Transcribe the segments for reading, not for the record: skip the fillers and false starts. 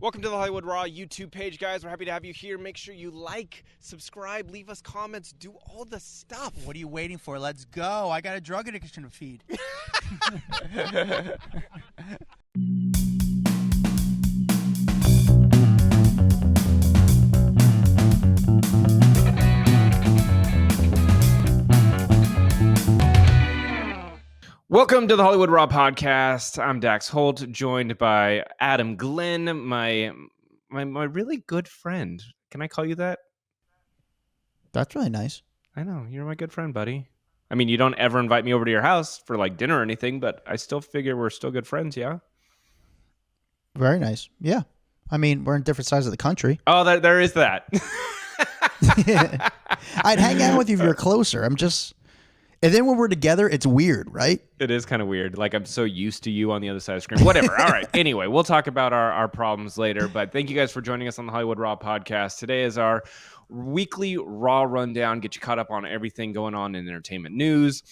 Welcome to the Hollywood Raw YouTube page, guys. We're happy to have you here. Make sure you like, subscribe, leave us comments, do all the stuff. What are you waiting for? Let's go. I got a drug addiction to feed. Welcome to the Hollywood Raw podcast. I'm Dax Holt, joined by Adam Glyn, my really good friend. Can I call you that? That's really nice. I know, you're my good friend, buddy. I mean, you don't ever invite me over to your house for like dinner or anything, but I still figure we're still good friends, yeah? Very nice. Yeah. I mean, we're in different sides of the country. Oh, there is that. I'd hang out with you if you're closer. And then when we're together, it's weird, right? It is kind of weird. Like, I'm so used to you on the other side of the screen. Whatever. All right. Anyway, we'll talk about our problems later. But thank you guys for joining us on the Hollywood Raw podcast. Today is our weekly Raw rundown. Get you caught up on everything going on in entertainment news.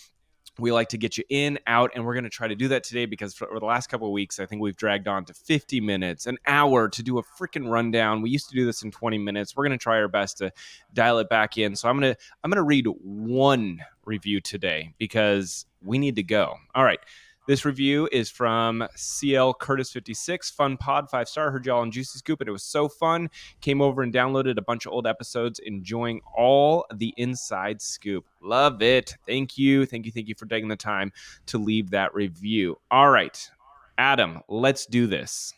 We like to get you in, out, and we're going to try to do that today because for the last couple of weeks, I think we've dragged on to 50 minutes, an hour to do a freaking rundown. We used to do this in 20 minutes. We're going to try our best to dial it back in. So I'm going to read one review today because we need to go. All right. This review is from CL Curtis 56. Fun pod, 5-star. Heard y'all on Juicy Scoop, and it was so fun. Came over and downloaded a bunch of old episodes, enjoying all the inside scoop. Love it. Thank you. Thank you for taking the time to leave that review. All right, Adam, let's do this.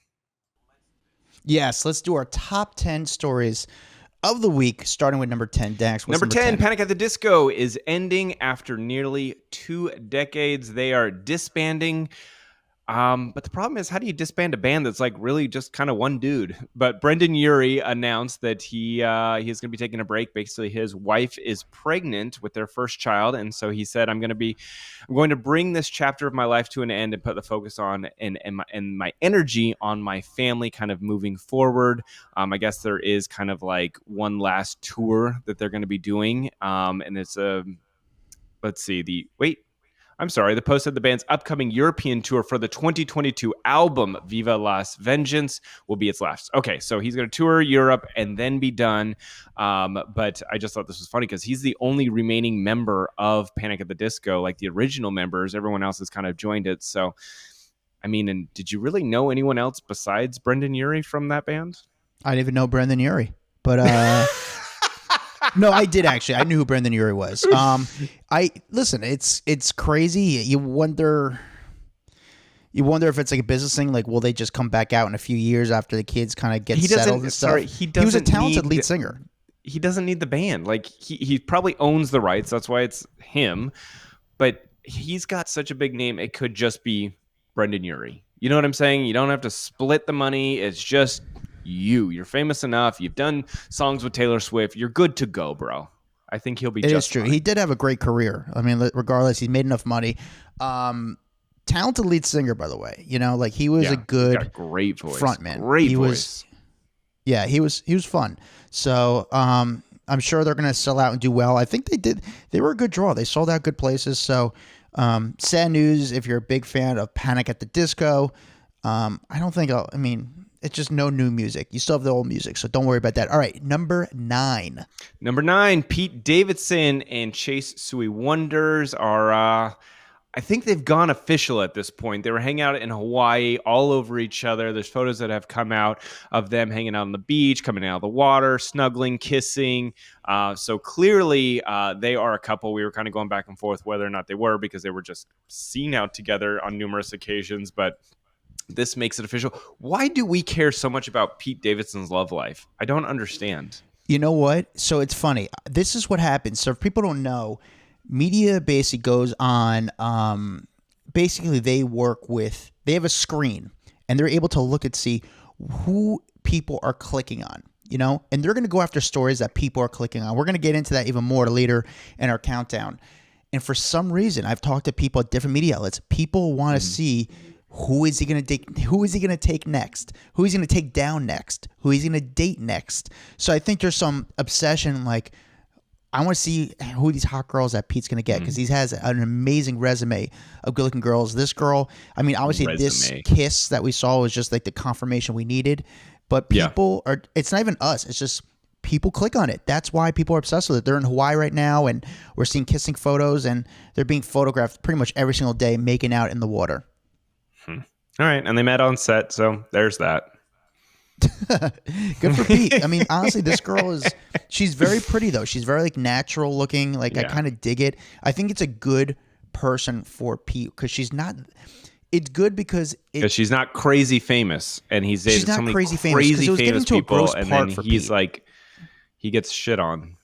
Yes, let's do our top 10 stories of the week, starting with number 10. Dax, what's number 10, Panic at the Disco is ending after nearly 2 decades. They are disbanding. But the problem is, how do you disband a band that's like really just kind of one dude? But Brendon Urie announced that he's going to be taking a break. Basically, his wife is pregnant with their first child, and so he said, "I'm going to bring this chapter of my life to an end and put the focus on and my energy on my family, kind of moving forward." I guess there is kind of like one last tour that they're going to be doing, and it's the post said the band's upcoming European tour for the 2022 album Viva Las Vengeance will be its last. Okay, so he's going to tour Europe and then be done. But I just thought this was funny because he's the only remaining member of Panic at the Disco, like the original members. Everyone else has kind of joined it. So, I mean, and did you really know anyone else besides Brendon Urie from that band? I didn't even know Brendon Urie, but no, I did actually. I knew who Brendon Urie was. It's crazy. You wonder if it's like a business thing. Like, will they just come back out in a few years after the kids kind of get settled and stuff? He was a talented lead singer. He doesn't need the band. Like, he probably owns the rights. That's why it's him. But he's got such a big name. It could just be Brendon Urie. You know what I'm saying? You don't have to split the money. It's just you're famous enough. You've done songs with Taylor Swift. You're good to go, bro. I think he'll be just fine. It is true. He did have a great career. I mean, regardless, he's made enough money. Talented lead singer, by the way. You know, like he was a good great voice. Frontman. Great voice. He was fun. So I'm sure they're going to sell out and do well. I think they did. They were a good draw. They sold out good places. So sad news if you're a big fan of Panic at the Disco. It's just no new music. You still have the old music, so don't worry about that. All right, number 9. Number 9, Pete Davidson and Chase Sui Wonders are, I think they've gone official at this point. They were hanging out in Hawaii all over each other. There's photos that have come out of them hanging out on the beach, coming out of the water, snuggling, kissing. So clearly they are a couple. We were kind of going back and forth whether or not they were because they were just seen out together on numerous occasions, but this makes it official. Why do we care so much about Pete Davidson's love life? I don't understand. You know what? So it's funny. This is what happens. So if people don't know, media basically goes on. Basically, they have a screen, and they're able to look and see who people are clicking on. You know, and they're going to go after stories that people are clicking on. We're going to get into that even more later in our countdown. And for some reason, I've talked to people at different media outlets. People want to see who is he going to take? Who is he going to take next? Who is he going to take down next? Who is he going to date next? So I think there's some obsession. Like, I want to see who these hot girls that Pete's going to get because he has an amazing resume of good-looking girls. This girl, I mean, obviously this kiss that we saw was just like the confirmation we needed. But Yeah. people are, it's not even us. It's just people click on it. That's why people are obsessed with it. They're in Hawaii right now, and we're seeing kissing photos, and they're being photographed pretty much every single day making out in the water. All right. And they met on set. So there's that. Good for Pique. I mean, honestly, this girl she's very pretty though. She's very like natural looking. Like I kind of dig it. I think it's a good person for Pique because she's not. It's good because she's not crazy famous, and he's dated she's not so many crazy famous. crazy It was getting famous to a people, gross and part then for he's Pique. like, he gets shit on.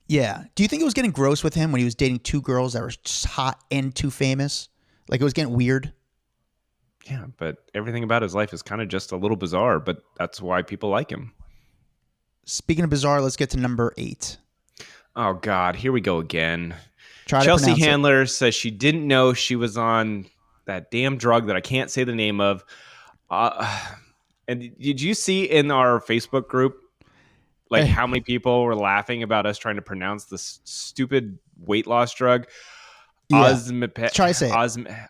Yeah. Do you think it was getting gross with him when he was dating two girls that were just hot and too famous? Like it was getting weird. Yeah, but everything about his life is kind of just a little bizarre, but that's why people like him. Speaking of bizarre, let's get to number 8. Oh, God. Here we go again. Try to Chelsea pronounce it. Handler says she didn't know she was on that damn drug that I can't say the name of. And did you see in our Facebook group, like how many people were laughing about us trying to pronounce this stupid weight loss drug? Yeah. Try to say it.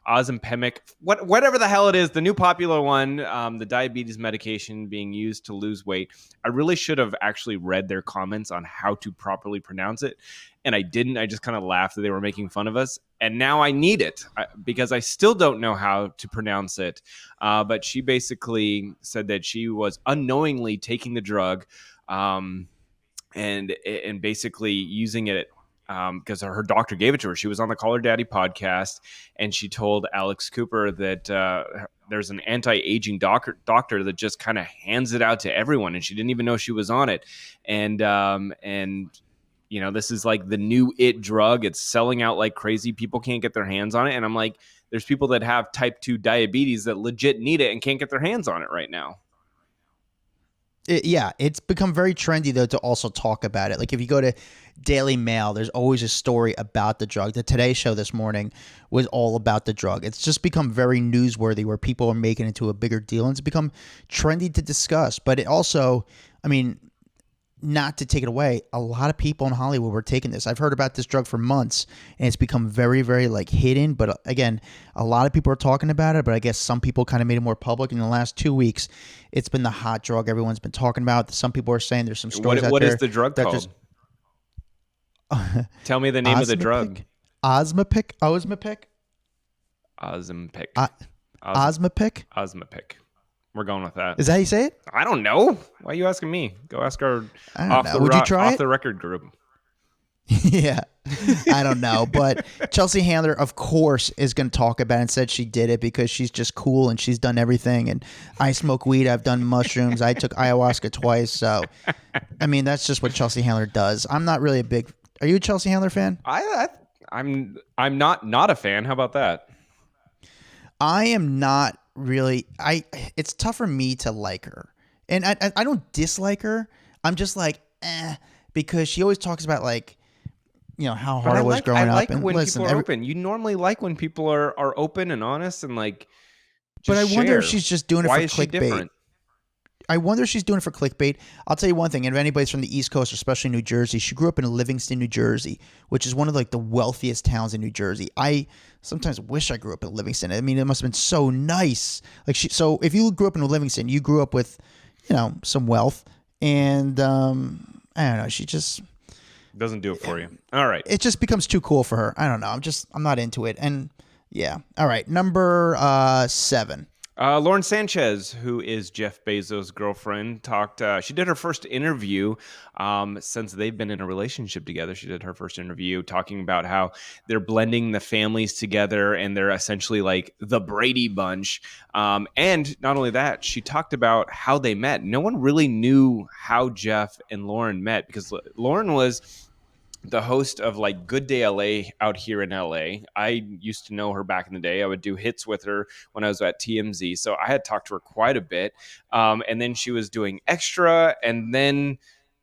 Ozempic, whatever the hell it is, the new popular one, the diabetes medication being used to lose weight. I really should have actually read their comments on how to properly pronounce it, and I didn't. I just kind of laughed that they were making fun of us, and now I need it because I still don't know how to pronounce it. But she basically said that she was unknowingly taking the drug, and basically using it. Because her doctor gave it to her. She was on the Call Her Daddy podcast, and she told Alex Cooper that there's an anti-aging doctor that just kind of hands it out to everyone, and she didn't even know she was on it. And you know, this is like the new it drug. It's selling out like crazy. People can't get their hands on it, and I'm like, there's people that have type 2 diabetes that legit need it and can't get their hands on it right now. It's become very trendy though to also talk about it. Like if you go to Daily Mail, there's always a story about the drug. The Today Show this morning was all about the drug. It's just become very newsworthy where people are making it into a bigger deal, and it's become trendy to discuss. But it also, I mean, not to take it away, a lot of people in Hollywood were taking this. I've heard about this drug for months, and it's become very, very like hidden. But again, a lot of people are talking about it, but I guess some people kind of made it more public in the last 2 weeks. It's been the hot drug everyone's been talking about. Some people are saying there's some stories out there. What is the drug called? Tell me the name of the drug. Ozempic. We're going with that. Is that how you say it? I don't know. Why are you asking me? Go ask our Would you try off the record group. Yeah, I don't know. But Chelsea Handler, of course, is going to talk about it and said she did it because she's just cool and she's done everything. And I smoke weed. I've done mushrooms. I took ayahuasca twice. So, I mean, that's just what Chelsea Handler does. I'm not really a big. Are you a Chelsea Handler fan? I'm not a fan. How about that? I am not really. It's tough for me to like her, and I don't dislike her. I'm just like because she always talks about like, you know, how hard it was growing up. And when people are open. You normally like when people are open and honest and like. But I wonder if she's just doing it Why for is she clickbait. different? I wonder if she's doing it for clickbait. I'll tell you one thing, and if anybody's from the East Coast, especially New Jersey, she grew up in Livingston, New Jersey, which is one of like the wealthiest towns in New Jersey. I sometimes wish I grew up in Livingston. I mean, it must have been so nice. Like so if you grew up in Livingston, you grew up with, you know, some wealth, and I don't know, she just doesn't do it for you. All right. It just becomes too cool for her. I don't know. I'm not into it. And yeah. All right. Number 7. Lauren Sanchez, who is Jeff Bezos' girlfriend, talked. She did her first interview since they've been in a relationship together. She did her first interview talking about how they're blending the families together and they're essentially like the Brady Bunch. And not only that, she talked about how they met. No one really knew how Jeff and Lauren met because Lauren was the host of like Good Day LA out here in LA. I used to know her back in the day. I would do hits with her when I was at TMZ. So I had talked to her quite a bit. And then she was doing Extra. And then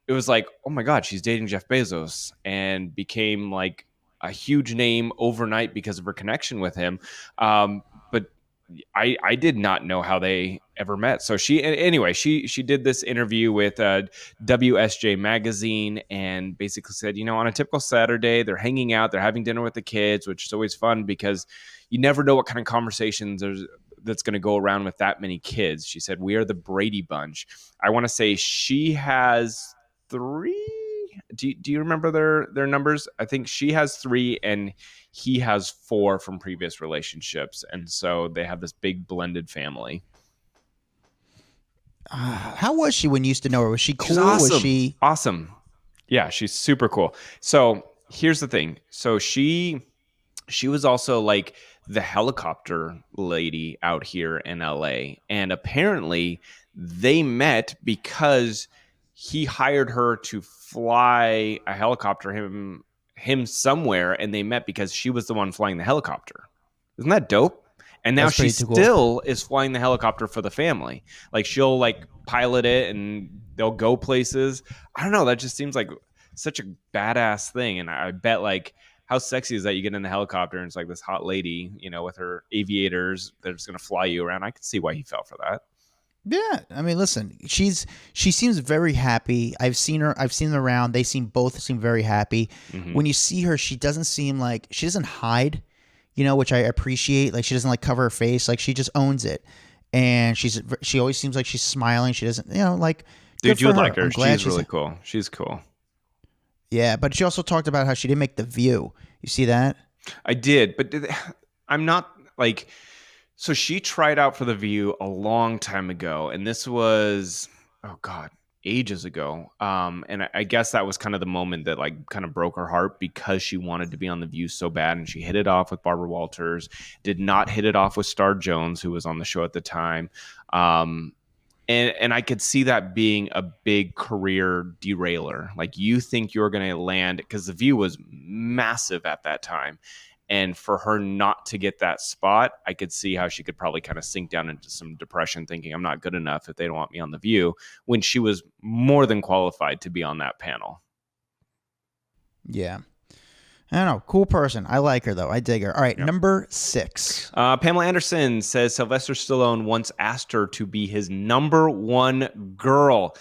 it was like, oh my God, she's dating Jeff Bezos, and became like a huge name overnight because of her connection with him. But I did not know how they ever met. So she did this interview with WSJ magazine and basically said, you know, on a typical Saturday, they're hanging out, they're having dinner with the kids, which is always fun because you never know what kind of conversations that's going to go around with that many kids. She said, we are the Brady Bunch. I want to say she has 3. Do you remember their numbers? I think she has 3 and he has 4 from previous relationships. And so they have this big blended family. How was she when you used to know her? Was she cool? She's awesome. Was she awesome? Yeah, she's super cool. So here's the thing. So she was also like the helicopter lady out here in LA. And apparently they met because he hired her to fly a helicopter him somewhere. And they met because she was the one flying the helicopter. Isn't that dope? And now she still is flying the helicopter for the family. Like she'll like pilot it and they'll go places. I don't know. That just seems like such a badass thing. And I bet like how sexy is that? You get in the helicopter and it's like this hot lady, you know, with her aviators that is going to fly you around. I could see why he fell for that. Yeah, I mean, listen, she seems very happy. I've seen her around. They both seem very happy. Mm-hmm. When you see her, she doesn't seem like she doesn't hide. You know, which I appreciate. Like she doesn't like cover her face. Like she just owns it, and she always seems like she's smiling. She doesn't, you know, like. Dude, you would like her. She's really cool. She's cool. Yeah, but she also talked about how she didn't make The View. You see that? I did, but I'm not like. So she tried out for The View a long time ago, and this was ages ago. And I guess that was kind of the moment that like kind of broke her heart because she wanted to be on The View so bad, and she hit it off with Barbara Walters, did not hit it off with Star Jones, who was on the show at the time. And I could see that being a big career derailer. Like you think you're going to land, because The View was massive at that time. And for her not to get that spot, I could see how she could probably kind of sink down into some depression thinking I'm not good enough if they don't want me on The View, when she was more than qualified to be on that panel. Yeah. I don't know. Cool person. I like her, though. I dig her. All right, number 6. Pamela Anderson says Sylvester Stallone once asked her to be his number 1 girl.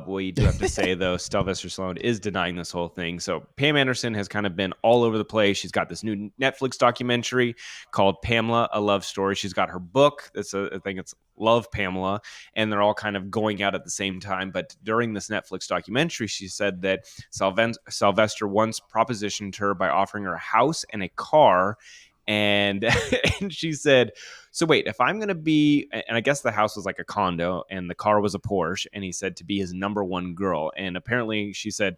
We do have to say, though, Sylvester Stallone is denying this whole thing. So Pam Anderson has kind of been all over the place. She's got this new Netflix documentary called Pamela, A Love Story. She's got her book. I think it's Love Pamela. And they're all kind of going out at the same time. But during this Netflix documentary, she said that Sylvester once propositioned her by offering her a house and a car. And she said, so wait, if I'm going to be, and I guess the house was like a condo and the car was a Porsche, and he said to be his number 1 girl. And apparently she said,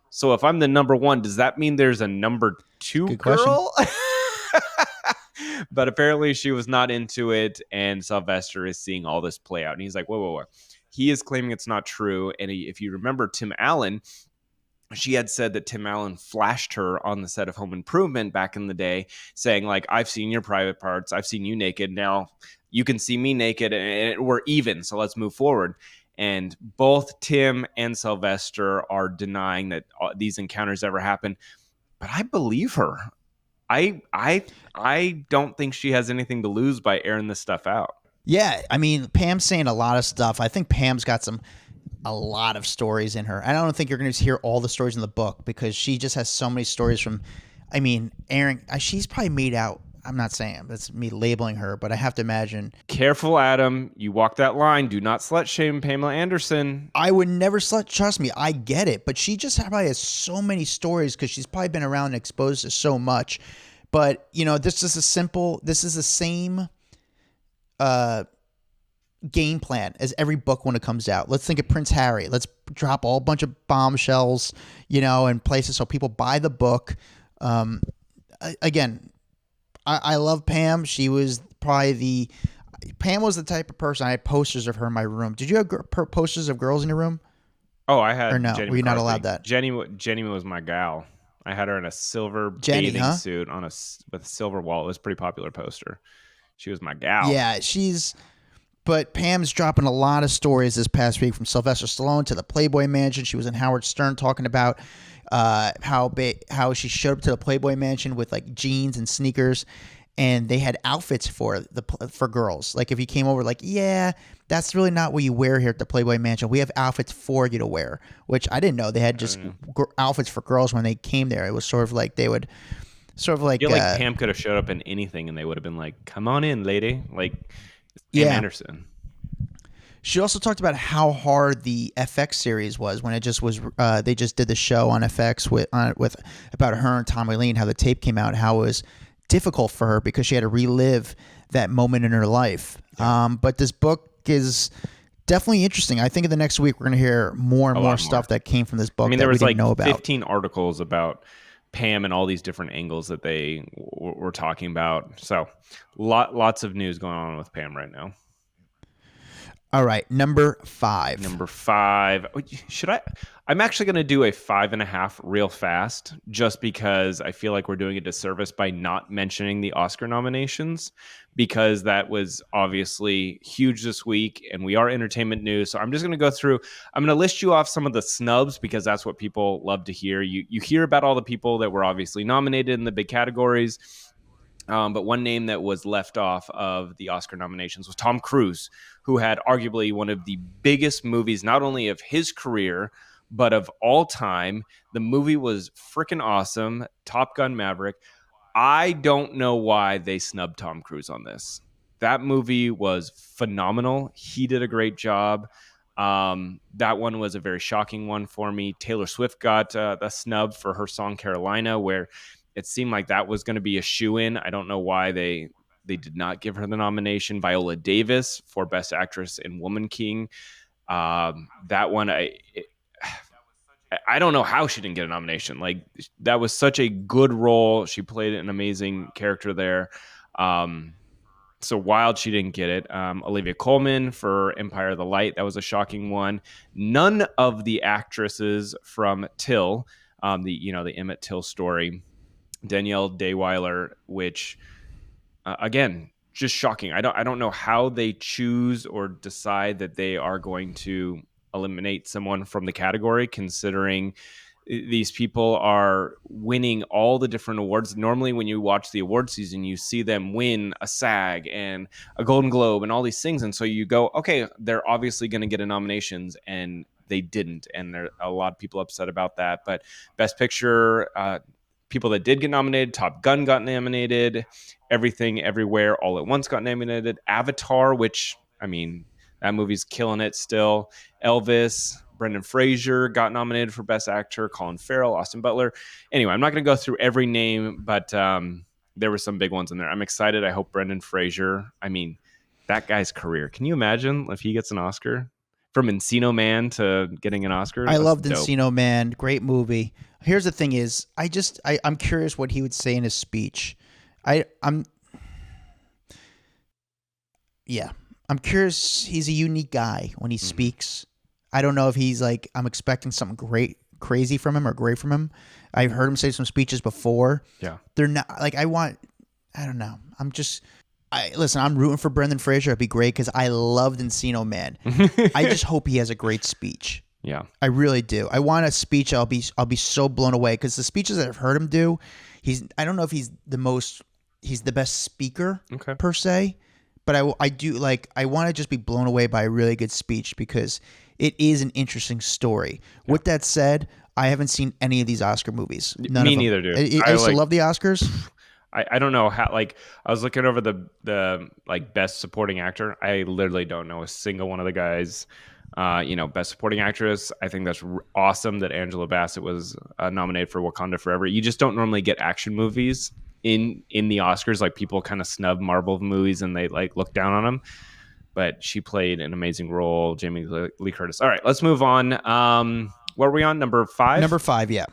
so if I'm the number 1, does that mean there's a number 2 Good girl? But apparently she was not into it. And Sylvester is seeing all this play out. And he's like, whoa. He is claiming it's not true. And if you remember Tim Allen, she had said that Tim Allen flashed her on the set of Home Improvement back in the day, saying like, I've seen your private parts. I've seen you naked. Now you can see me naked and we're even. So let's move forward. And both Tim and Sylvester are denying that these encounters ever happened. But I believe her. I don't think she has anything to lose by airing this stuff out. Yeah. I mean, Pam's saying a lot of stuff. I think Pam's got a lot of stories in her. I don't think you're going to hear all the stories in the book because she just has so many stories from, I mean, airing. She's probably made out. I'm not saying that's me labeling her, but I have to imagine. Careful, Adam. You walk that line. Do not slut shame Pamela Anderson. I would never trust me. I get it. But she just probably has so many stories because she's probably been around and exposed to so much. But, you know, this is the same game plan as every book when it comes out. Let's think of Prince Harry. Let's drop a whole bunch of bombshells, you know, in places so people buy the book. Again, I love Pam. She was probably Pam was the type of person. I had posters of her in my room. Did you have posters of girls in your room? Oh, I had. Or no? Jenny Were you not McCarthy. allowed that? Jenny was my gal. I had her in a silver bathing suit with a silver wallet. It was a pretty popular poster. She was my gal. Yeah, but Pam's dropping a lot of stories this past week, from Sylvester Stallone to the Playboy Mansion. She was in Howard Stern talking about how she showed up to the Playboy Mansion with like jeans and sneakers, and they had outfits for girls. Like if you came over, like, yeah, that's really not what you wear here at the Playboy Mansion. We have outfits for you to wear, which I didn't know. They had just outfits for girls when they came there. It was sort of like they would sort of I like feel like Pam could have showed up in anything, and they would have been like, "Come on in, lady." Like Pam yeah. Anderson. She also talked about how hard the FX series was when it just was. They just did the show on FX with about her and Tommy Lee, and how the tape came out, how it was difficult for her because she had to relive that moment in her life. Yeah. But this book is definitely interesting. I think in the next week we're going to hear more and more stuff that came from this book. I mean, there was like 15 articles about Pam and all these different angles that they were talking about. So lots of news going on with Pam right now. All right, number 5. Should I? I'm actually going to do a 5.5 real fast, just because I feel like we're doing a disservice by not mentioning the Oscar nominations, because that was obviously huge this week, and we are entertainment news. So I'm just going to go through. I'm going to list you off some of the snubs, because that's what people love to hear. You hear about all the people that were obviously nominated in the big categories. But one name that was left off of the Oscar nominations was Tom Cruise, who had arguably one of the biggest movies, not only of his career, but of all time. The movie was freaking awesome. Top Gun Maverick. I don't know why they snubbed Tom Cruise on this. That movie was phenomenal. He did a great job. That one was a very shocking one for me. Taylor Swift got the snub for her song Carolina, where it seemed like that was going to be a shoo-in. I don't know why they did not give her the nomination. Viola Davis for Best Actress in Woman King. That one, I don't know how she didn't get a nomination. Like, that was such a good role. She played an amazing character there. So wild she didn't get it. Olivia Colman for Empire of the Light. That was a shocking one. None of the actresses from Till, the Emmett Till story. Danielle Day-Weiler, which again, just shocking. I don't know how they choose or decide that they are going to eliminate someone from the category, considering these people are winning all the different awards. Normally when you watch the award season, you see them win a SAG and a Golden Globe and all these things, and so you go, okay, they're obviously going to get a nominations, and they didn't, and there are a lot of people upset about that. But Best Picture, people that did get nominated: Top Gun got nominated, Everything Everywhere All at Once got nominated, Avatar, which, I mean, that movie's killing it still, Elvis, Brendan Fraser got nominated for Best Actor, Colin Farrell, Austin Butler. Anyway, I'm not going to go through every name, but there were some big ones in there. I'm excited. I hope Brendan Fraser, I mean, that guy's career. Can you imagine if he gets an Oscar? From Encino Man to getting an Oscar? I loved Encino Man. Great movie. Here's the thing is, I'm curious what he would say in his speech. I'm curious. He's a unique guy when he speaks. I don't know if he's like, I'm expecting something crazy from him or great from him. I've heard him say some speeches before. Yeah. They're not like, I don't know. Listen, I'm rooting for Brendan Fraser. It'd be great because I loved Encino Man. I just hope he has a great speech. Yeah, I really do. I want a speech. I'll be so blown away because the speeches that I've heard him do, I don't know if he's the best speaker per se, but I do like, I want to just be blown away by a really good speech because it is an interesting story. Yeah. With that said, I haven't seen any of these Oscar movies. Me neither, dude. I used to love the Oscars. I don't know how, like, I was looking over the like Best Supporting Actor. I literally don't know a single one of the guys. Best Supporting Actress, I think that's awesome that Angela Bassett was nominated for Wakanda Forever. You just don't normally get action movies in the Oscars. Like, people kind of snub Marvel movies and they like look down on them. But she played an amazing role, Jamie Lee Curtis. All right, let's move on. What are we on? Number 5? Number 5, yeah.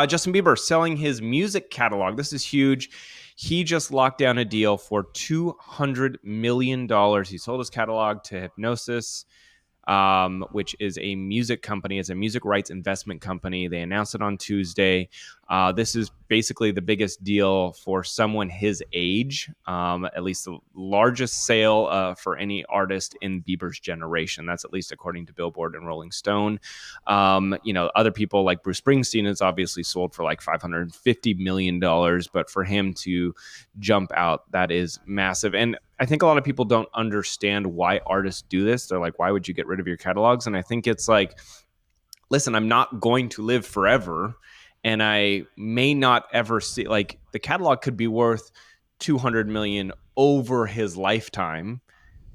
Justin Bieber selling his music catalog. This is huge. He just locked down a deal for $200 million. He sold his catalog to Hypnosis, which is a music company. It's a music rights investment company. They announced it on Tuesday. This is basically the biggest deal for someone his age, at least the largest sale for any artist in Bieber's generation. That's at least according to Billboard and Rolling Stone. Other people like Bruce Springsteen has obviously sold for like $550 million, but for him to jump out, that is massive. And I think a lot of people don't understand why artists do this. They're like, why would you get rid of your catalogs? And I think it's like, listen, I'm not going to live forever. and I may not ever see, like, the catalog could be worth 200 million over his lifetime,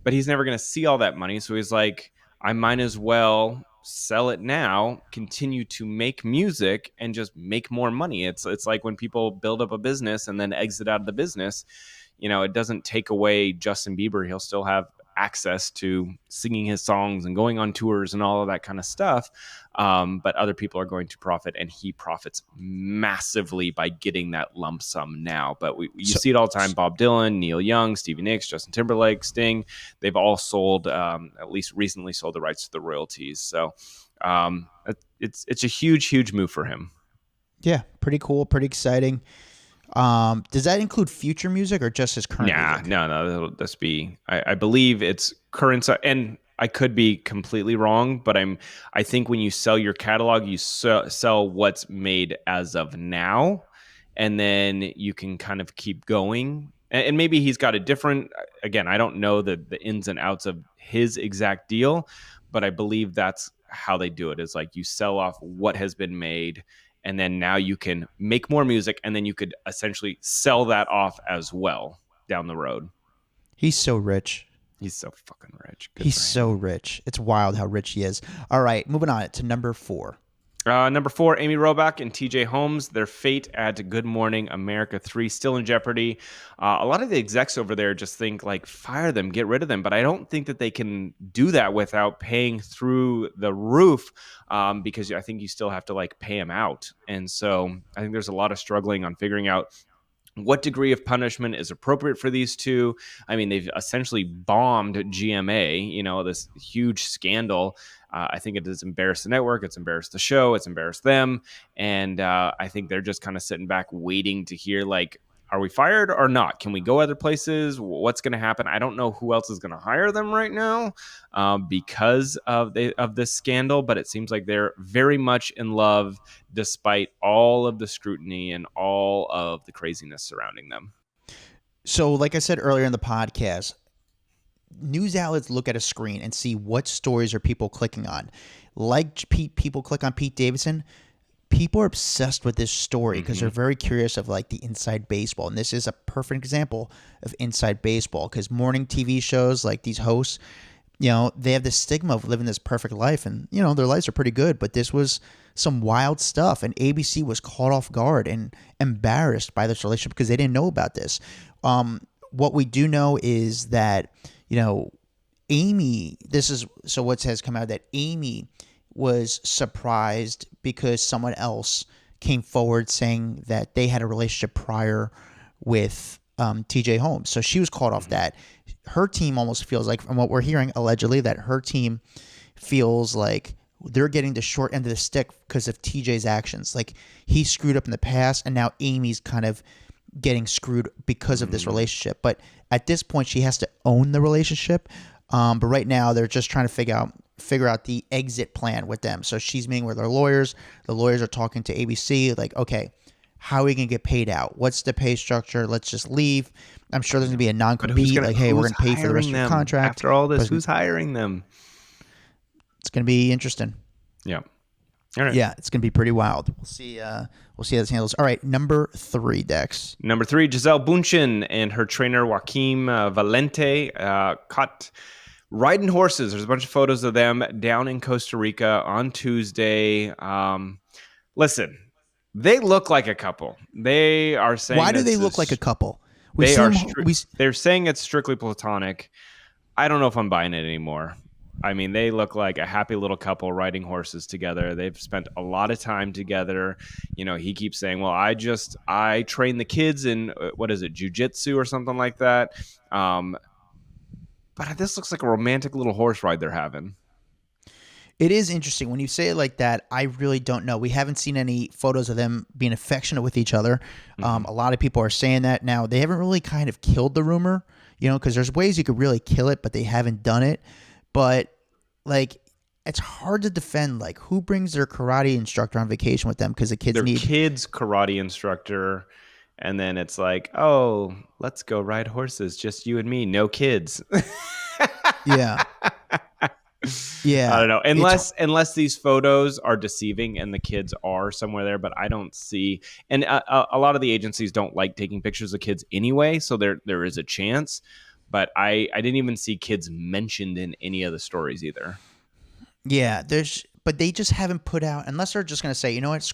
but he's never going to see all that money. So he's like, I might as well sell it now, continue to make music, and just make more money. It's like when people build up a business and then exit out of the business, it doesn't take away Justin Bieber. He'll still have access to singing his songs and going on tours and all of that kind of stuff. But other people are going to profit, and he profits massively by getting that lump sum now. But you see it all the time. Bob Dylan, Neil Young, Stevie Nicks, Justin Timberlake, Sting, they've all sold, at least recently sold the rights to the royalties. So it's a huge move for him. Yeah, pretty cool, pretty exciting. Does that include future music or just his current music? No, that'll just be, I believe it's current, and I could be completely wrong, but I think when you sell your catalog, you sell what's made as of now, and then you can kind of keep going. And maybe he's got a different, again, I don't know the ins and outs of his exact deal, but I believe that's how they do it, is like you sell off what has been made, and then now you can make more music, and then you could essentially sell that off as well down the road. He's so rich. He's so fucking rich. He's so rich. It's wild how rich he is. All right, moving on to number 4. Number 4, Amy Robach and TJ Holmes. Their fate at Good Morning America 3 still in jeopardy. A lot of the execs over there just think, like, fire them, get rid of them. But I don't think that they can do that without paying through the roof, because I think you still have to, like, pay them out. And so I think there's a lot of struggling on figuring out what degree of punishment is appropriate for these two. I mean, they've essentially bombed GMA, this huge scandal. I think it has embarrassed the network. It's embarrassed the show. It's embarrassed them. And I think they're just kind of sitting back waiting to hear, like, are we fired or not? Can we go other places? What's going to happen? I don't know who else is going to hire them right now because of this scandal, but it seems like they're very much in love despite all of the scrutiny and all of the craziness surrounding them. So, like I said earlier in the podcast, news outlets look at a screen and see what stories are people clicking on. Like people click on Pete Davidson. People are obsessed with this story because they're very curious of, like, the inside baseball. And this is a perfect example of inside baseball, because morning TV shows, like these hosts, they have this stigma of living this perfect life, and, their lives are pretty good. But this was some wild stuff, and ABC was caught off guard and embarrassed by this relationship because they didn't know about this. What we do know is that, Amy, what has come out, that Amy was surprised because someone else came forward saying that they had a relationship prior with TJ Holmes. So she was caught off that. Her team almost feels like, from what we're hearing, allegedly, that her team feels like they're getting the short end of the stick because of TJ's actions. Like, he screwed up in the past, and now Amy's kind of getting screwed because of this relationship. But at this point, she has to own the relationship. But right now, they're just trying to figure out the exit plan with them. So she's meeting with her lawyers. The lawyers are talking to ABC, like, okay, how are we going to get paid out? What's the pay structure? Let's just leave. I'm sure there's going to be a non-compete, like, hey, we're going to pay for the rest of your contract. After all this, who's hiring them? It's going to be interesting. Yeah. All right. Yeah, it's going to be pretty wild. We'll see how this handles. All right, number 3, Dex. Number 3, Gisele Bündchen and her trainer Joachim Valente caught riding horses. There's a bunch of photos of them down in Costa Rica on Tuesday. Listen, they look like a couple. They are saying, why do they look like a couple? They're saying it's strictly platonic. I don't know if I'm buying it anymore. I mean, they look like a happy little couple riding horses together. They've spent a lot of time together. He keeps saying, well, I train the kids in, what is it, jiu-jitsu or something like that. But this looks like a romantic little horse ride they're having. It is interesting. When you say it like that, I really don't know. We haven't seen any photos of them being affectionate with each other. A lot of people are saying that now. They haven't really kind of killed the rumor, because there's ways you could really kill it, but they haven't done it. But, like, it's hard to defend, like, who brings their karate instructor on vacation with them because the kids need... Their kid's karate instructor, and then it's like, oh, let's go ride horses, just you and me, no kids. Yeah. Yeah, I don't know. Unless these photos are deceiving and the kids are somewhere there, but I don't see. And a lot of the agencies don't like taking pictures of kids anyway, so there is a chance. But I didn't even see kids mentioned in any of the stories either. yeah. But they just haven't put out, unless they're just gonna say, you know what,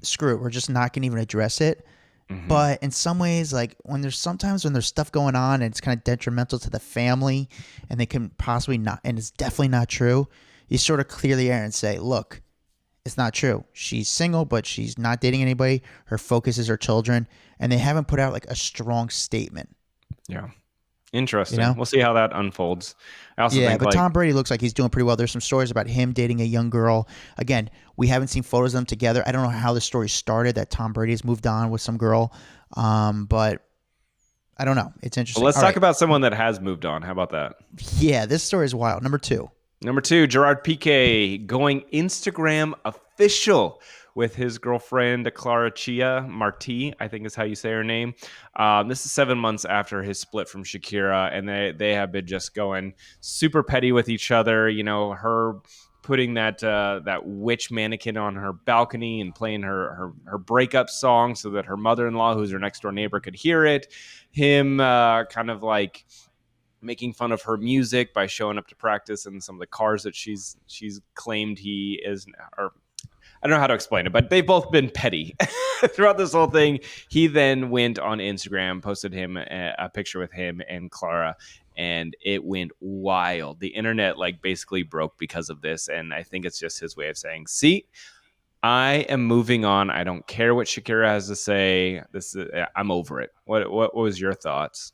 screw it, we're just not gonna even address it. Mm-hmm. But in some ways, like when there's stuff going on and it's kind of detrimental to the family, and they can possibly not, and it's definitely not true, you sort of clear the air and say, look, it's not true. She's single, but she's not dating anybody. Her focus is her children, and they haven't put out like a strong statement. Yeah. Interesting. You know? We'll see how that unfolds. I also Yeah, think but Tom Brady looks like he's doing pretty well. There's some stories about him dating a young girl. Again, we haven't seen photos of them together. I don't know how the story started that Tom Brady has moved on with some girl, but I don't know. It's interesting. Well, let's talk about someone that has moved on. How about that? Yeah, this story is wild. Number two, Gerard Pique going Instagram official with his girlfriend, Clara Chia Marti, I think is how you say her name. This is 7 months after his split from Shakira, and they have been just going super petty with each other. You know, her putting that witch mannequin on her balcony and playing her breakup song so that her mother-in-law, who's her next door neighbor, could hear it. Him kind of like making fun of her music by showing up to practice in some of the cars that she's claimed he is, or I don't know how to explain it, but they've both been petty throughout this whole thing. He then went on Instagram, posted him a picture with him and Clara, and it went wild. The internet like basically broke because of this, and I think it's just his way of saying, see, I am moving on. I don't care what Shakira has to say. I'm over it. What was your thoughts?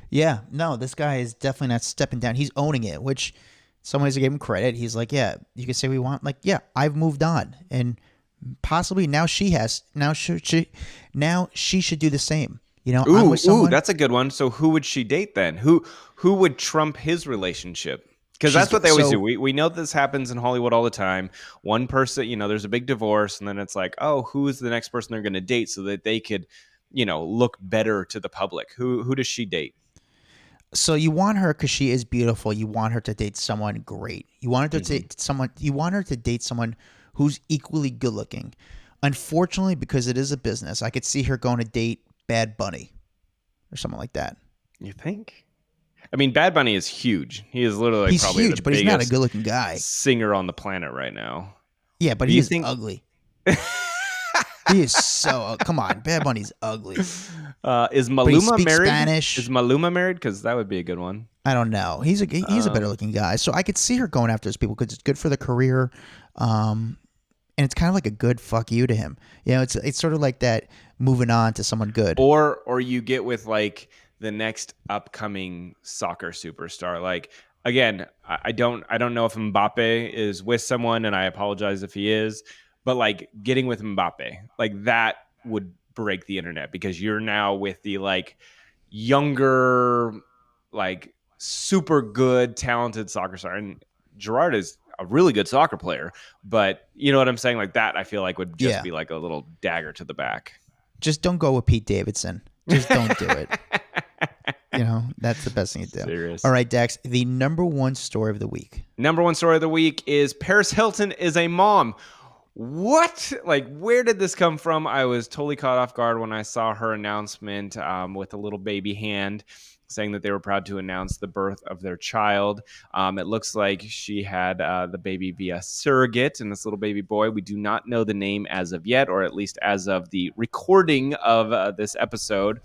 Yeah, no, this guy is definitely not stepping down. He's owning it, which some ways I gave him credit. He's like, yeah, you can say we want, like, yeah, I've moved on, and possibly now she has. Now she should do the same. You know, I'm with someone. Ooh, that's a good one. So who would she date then? Who would trump his relationship? Because that's what they always do. We know this happens in Hollywood all the time. One person, you know, there's a big divorce, and then it's like, oh, who is the next person they're going to date so that they could, you know, look better to the public? Who does she date? So you want her because she is beautiful. You want her to date someone great. You want her to date someone. You want her to date someone who's equally good looking. Unfortunately, because it is a business, I could see her going to date Bad Bunny or something like that. You think? I mean, Bad Bunny is huge. He is literally he's probably huge, the but he's not a good looking guy. Singer on the planet right now. Yeah, but he's ugly. He is so. Come on, Bad Bunny's ugly. Is Maluma married? Spanish. Is Maluma married? Because that would be a good one. I don't know. He's a better looking guy, so I could see her going after those people because it's good for the career, and it's kind of like a good fuck you to him. You know, it's sort of like that moving on to someone good. Or you get with like the next upcoming soccer superstar. Like again, I don't know if Mbappe is with someone, and I apologize if he is. But like getting with Mbappe, like that would break the internet because you're now with the like younger, like super good, talented soccer star. And Gerard is a really good soccer player, but you know what I'm saying? Like that, I feel like would just be like a little dagger to the back. Just don't go with Pete Davidson. Just don't do it. You know, that's the best thing to do. Serious. All right, Dax, the number one story of the week. Number one story of the week is Paris Hilton is a mom. What? Like, where did this come from? I was totally caught off guard when I saw her announcement with a little baby hand saying that they were proud to announce the birth of their child. It looks like she had the baby via surrogate and this little baby boy. We do not know the name as of yet, or at least as of the recording of this episode.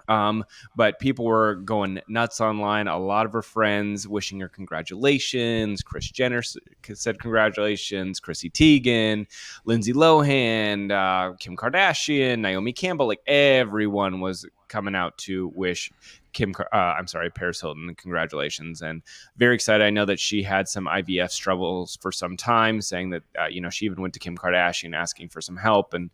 But people were going nuts online. A lot of her friends wishing her congratulations. Kris Jenner said congratulations. Chrissy Teigen, Lindsay Lohan, Kim Kardashian, Naomi Campbell. Like everyone was coming out to wish Paris Hilton congratulations, and very excited. I know that she had some IVF struggles for some time, saying that she even went to Kim Kardashian asking for some help and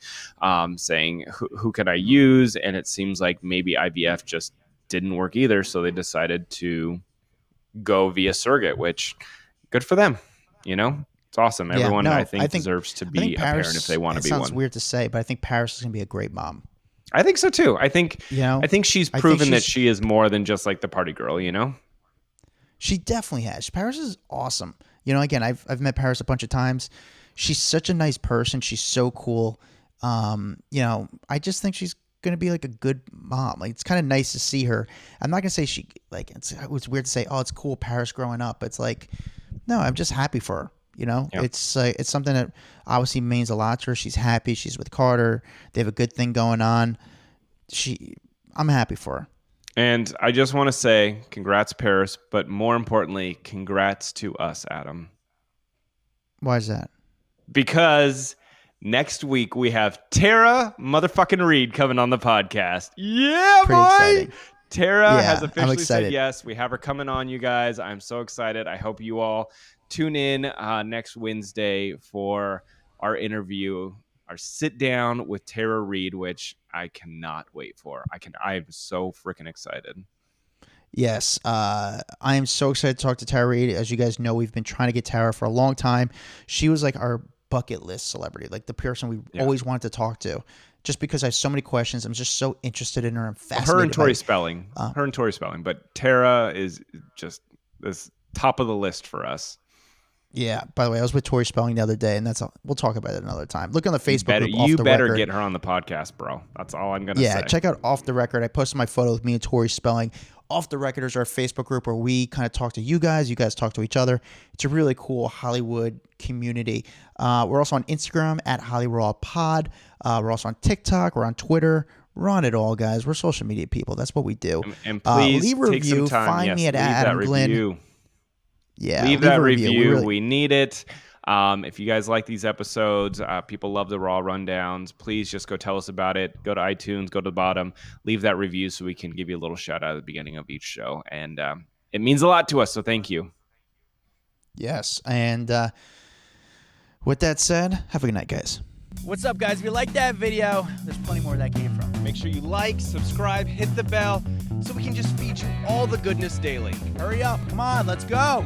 saying who can I use, and it seems like maybe IVF just didn't work either, so they decided to go via surrogate, which good for them. You know, it's awesome. Everyone I think deserves to be a parent if they want to be one. It sounds weird to say, but I think Paris is going to be a great mom. I think so too. I think she's proven that she is more than just like the party girl, you know? She definitely has. Paris is awesome. You know, again, I've met Paris a bunch of times. She's such a nice person. She's so cool. You know, I just think she's gonna be like a good mom. Like, it's kind of nice to see her. I'm not gonna say she like it was weird to say, oh, it's cool Paris growing up. It's like, no, I'm just happy for her. You know, Yep. it's something that obviously means a lot to her. She's happy. She's with Carter. They have a good thing going on. I'm happy for her. And I just want to say congrats, Paris, but more importantly, congrats to us, Adam. Why is that? Because next week we have Tara motherfucking Reid coming on the podcast. Yeah, Pretty boy. exciting. Tara has I'm officially said excited. yes. We have her coming on, you guys. I'm so excited. I hope you all tune in next Wednesday for our interview, our sit down with Tara Reid, which I cannot wait for. I'm so freaking excited. Yes, I am so excited to talk to Tara Reid. As you guys know, we've been trying to get Tara for a long time. She was like our bucket list celebrity, like the person we always wanted to talk to. Just because I have so many questions, I'm just so interested in her. I'm fascinated. Her and Tori Spelling. But Tara is just this top of the list for us. Yeah. By the way, I was with Tori Spelling the other day, and we'll talk about it another time. Look on the Facebook group. You better get her on the podcast, bro. That's all I'm gonna say. Yeah, check out Off the Record. I posted my photo with me and Tori Spelling. Off the Record is our Facebook group where we kind of talk to you guys. You guys talk to each other. It's a really cool Hollywood community. We're also on Instagram at HollyRawPod. We're also on TikTok. We're on Twitter. We're on it all, guys. We're social media people. That's what we do. And please leave a take review. some time. Find me at Adam Glyn. Yeah, leave that a review. We need it. If you guys like these episodes, people love the Raw rundowns. Please just go tell us about it. Go to iTunes, go to the bottom, leave that review so we can give you a little shout out at the beginning of each show. And it means a lot to us, so thank you. Yes, and with that said, have a good night, guys. What's up, guys? If you like that video, there's plenty more where that came from. Make sure you like, subscribe, hit the bell so we can just feed you all the goodness daily. Hurry up. Come on, let's go.